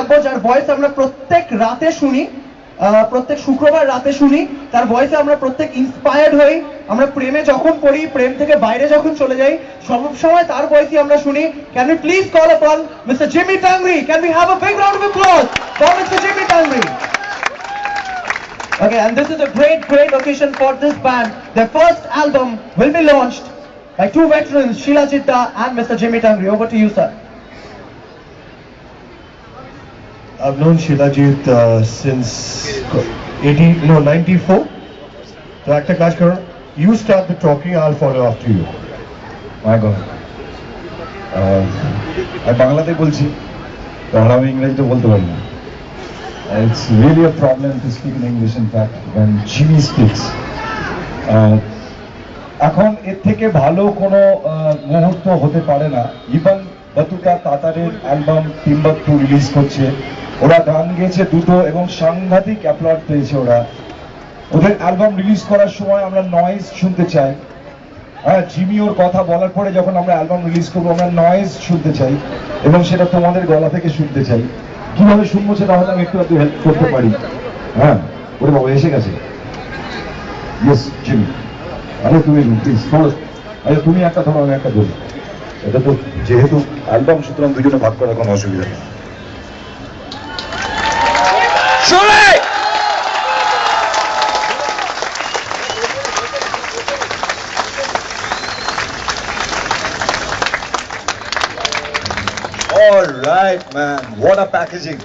রাখবো, যার ভয়েস আমরা প্রত্যেক রাতে শুনি, প্রত্যেক শুক্রবার রাতে শুনি, তার ভয়েসে আমরা প্রত্যেক ইন্সপায়ার্ড হই, আমরা প্রেমে যখন পড়ি, প্রেম থেকে বাইরে যখন চলে যাই, সব সময় তার ভয়েসই আমরা শুনি। ক্যান উই প্লিজ কল আপন mister Jimmy tangri? Can we have a big round of applause for mister Jimmy tangri? Okay, and this is a great occasion for this band. Their first album will be launched by two veterans, Sheila Chitta and Mr. Jimmy Tangri. Over to you, sir. I've known Sheilajit since 94. So একটা কাজ করো, you start the talking, I'll follow after you. My God. আমি বাংলাতে বলছি, কারণ আমি ইংরেজিতে বলতে পারি না। It's really a problem to speak in English, in fact, when Jimmy speaks. এখন এর থেকে ভালো কোনো মুহূর্ত হতে পারে না। ইভান বাতুকা তাতারের অ্যালবাম টিম্বাকটু রিলিজ করছে, ওরা গান গেয়েছে দুটো এবং সাংঘাতিক অ্যাপ্লড পেয়েছে ওরা। ওদের অ্যালবাম রিলিজ করার সময় আমরা নয়েজ শুনতে চাই। হ্যাঁ, জিমি ওর কথা বলার পরে যখন আমরা অ্যালবাম রিলিজ করবো আমরা নয়েজ শুনতে চাই এবং সেটা তোমাদের গলা থেকে শুনতে চাই। কিভাবে শুনবো সেটা হয়তো আমি একটু হেল্প করতে পারি। হ্যাঁ, ওরে বাবা এসে গেছে। ইয়েস জিমি, আরে তুমি প্লিজ ধরো, আরে তুমি একটা ধরো আমি একটা ধরি। এটা তো যেহেতু অ্যালবাম, সুতরাং দুজনে ভাগ করার কোনো অসুবিধা নেই। All right, man. What a packaging.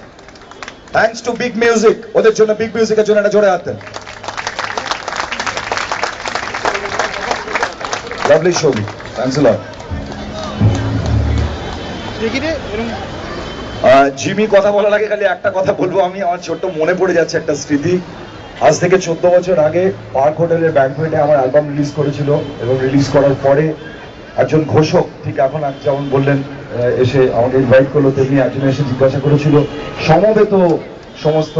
Thanks to Big Music. ওদের জন্য Big Music এর জন্য একটা জোরে হাত দেন। Lovely show. Thanks a lot. Jimmy কথা বলার আগে খালি একটা কথা বলবো আমি, আমার ছোট্ট মনে পড়ে যাচ্ছে একটা স্মৃতি। আজ থেকে 14 বছর আগে পার্ক হোটেলের ব্যাংকুয়েটে আমার অ্যালবাম রিলিজ করেছিল এবং রিলিজ করার পরে একজন ঘোষক, ঠিক এখন যেমন বললেন এসে আমাকে ইনভাইট করলো, তেমনি একজন এসে জিজ্ঞাসা করেছিল, সমবেত সমস্ত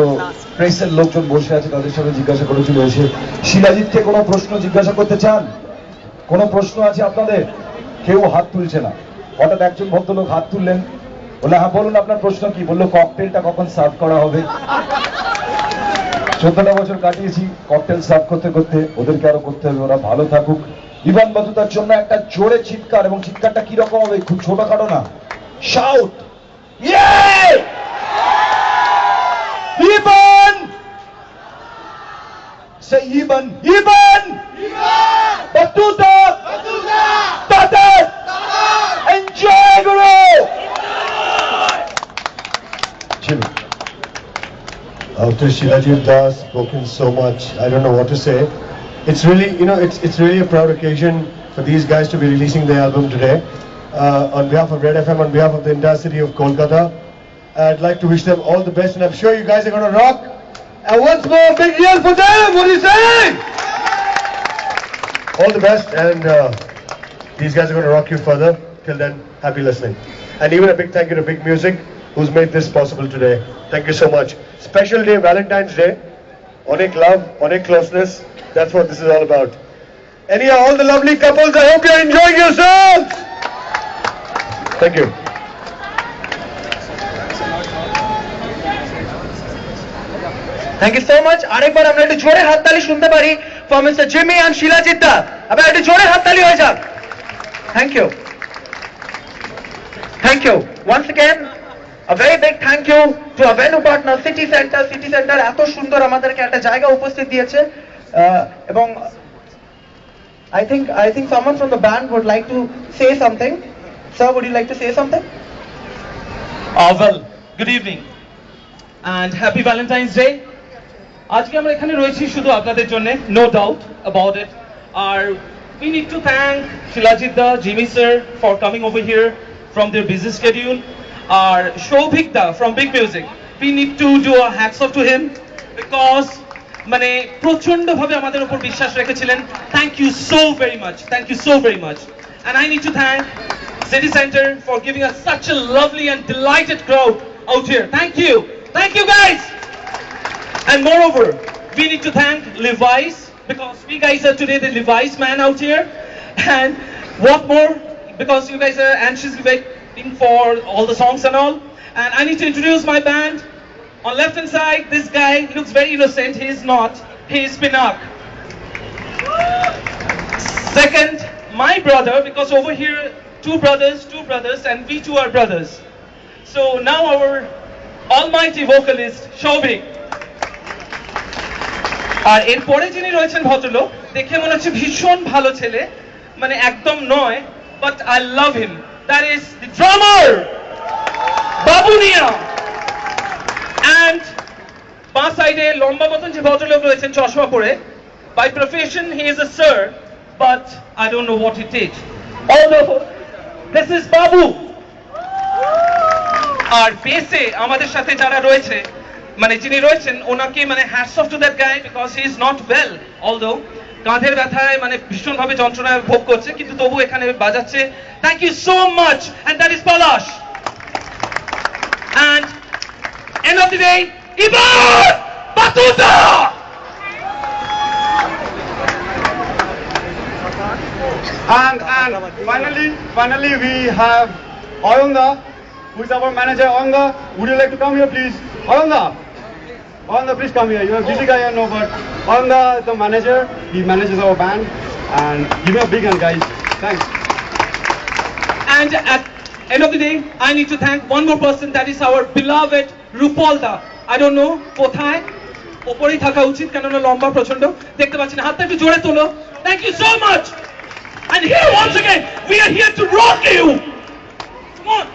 প্রেসের লোকজন বসে আছে তাদের সাথে জিজ্ঞাসা করেছিল এসে, শিলাজিৎকে কোনো প্রশ্ন জিজ্ঞাসা করতে চান? কোনো প্রশ্ন আছে আপনাদের? কেউ হাত তুলছে না। হঠাৎ একজন ভদ্রলোক হাত তুললেন, বললো হ্যাঁ বলুন আপনার প্রশ্ন কি? বললো ককটেলটা কখন সার্ভ করা হবে। 14টা বছর কাটিয়েছি ককটেল সার্ভ করতে করতে, ওদেরকে আরো করতে হবে, ওরা ভালো থাকুক। ইভান বাতুতার জন্য একটা জোরে চিৎকার, এবং চিৎকারটা কি রকম হবে? খুব ছোটখাটো না, শাউট। ইভান সে ইভান বাতুতা তাতার এনজয় করো। After Sheilajit Das spoken so much, I don't know what to say. It's really, it's really a proud occasion for these guys to be releasing their album today. On behalf of Red FM, on behalf of the entire city of Kolkata, I'd like to wish them all the best, and I'm sure you guys are going to rock. And once more, big yell for them! What do you say? All the best, and these guys are going to rock you further. Till then, happy listening. And even a big thank you to Big Music, who's made this possible today. Thank you so much. Special day, Valentine's Day. Onek love, onek closeness. That's what this is all about. Anyhow, all the lovely couples, I hope you're enjoying yourselves. Thank you. Thank you so much. আরেকবার আমরা একটু জোরে হাততালি শুনতে পারি for Mr. Jimmy and Sheila Chitta. আবার একটু জোরে হাততালি হয়ে যাক। Thank you. Thank you. Once again, a very big thank you to our venue partner City Center. City Center এত সুন্দর আমাদেরকে একটা জায়গা উপস্থিত দিয়েছে, এবং I think someone from the band would like to say something. Sir, would you like to say something? Well, good evening and happy Valentine's Day. আজকে আমরা এখানে রয়েছি শুধু আপনাদের জন্য, no doubt about it. We need to thank Sheilajit Da, Jimmy sir for coming over here from their busy schedule. Shobhik Da from Big Music, we need to do a hats off to him because মানে প্রচন্ড ভাবে আমাদের উপর বিশ্বাস রেখেছিলেন। Thank you so very much. Thank you so very much. And I need to thank City Center for giving us such a lovely and delighted crowd out here. Thank you. Thank you guys. And moreover, we need to thank Levi's because we guys are today the Levi's man out here. And what more, because you guys are anxiously waiting for all the songs and all. And I need to introduce my band. On left hand side, this guy, he looks very innocent. He is not. He is Pinak. Second, my brother, because over here, two brothers, and we two are brothers. So now our almighty vocalist, Shobik. আর এরপরে যিনি রয়েছেন ভদ্রলোক, দেখে মনে হচ্ছে ভীষণ ভালো ছেলে, মানে একদম নয়, but I love him. That is the drummer, বাবুনিয়া। And বাঁ সাইডে লম্বা মতন যে ভদ্রলোক রয়েছেন চশমা পরে, by profession he is a sir, but I don't know what he did. Although this is Babu. আর বেসে আমাদের সাথে যারা রয়েছে, মানে যিনি রয়েছেন, ওনাকে মানে hats off to that guy because he is not well. Although কাঁধের ব্যথায় মানে ভীষণ ভাবে যন্ত্রণা ভোগ করছে, কিন্তু তবু এখানে বাজাচ্ছে। Thank you so much, and that is Palash. And end of the day, Ivan Batuta. And finally we have Oyonga, who is our manager. Oyonga, would you like to come here, please? Oyonga, please come here. You're a busy guy, I know, but Oyonga is the manager. He manages our band. And give me a big hand, guys. Thanks. And at end of the day, I need to thank one more person. That is our beloved Rupalda. I don't know কোথায়, ওপরেই থাকা উচিত, কেননা লম্বা প্রচন্ড, দেখতে পাচ্ছি না। হাতটা একটু জোরে তোলো। Thank you so much. And here once again, we are here to rock you. Come on.